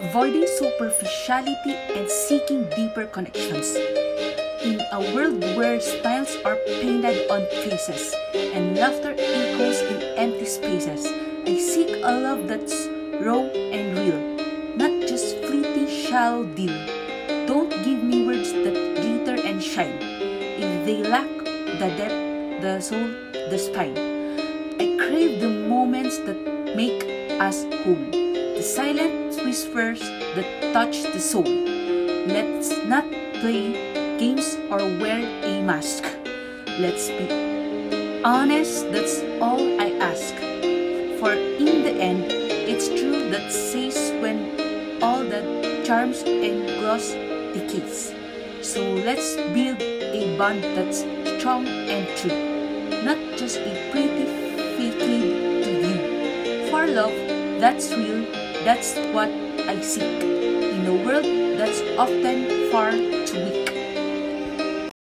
avoiding superficiality and seeking deeper connections. In a world where smiles are painted on faces and laughter echoes in empty spaces, I seek a love that's raw and real, not just fleeting shallow deal. Don't give me words that glitter and shine if they lack the depth, the soul, the spine. I crave the moments that make us whole, the silent whispers that touch the soul. Let's not play games or wear a mask. Let's be honest, that's all I ask. For in the end, it's true that says when all the charms and gloss decays. So let's build a bond that's strong and true, not just a pretty facade to view. For love that's real, that's what I seek in a world that's often far too weak.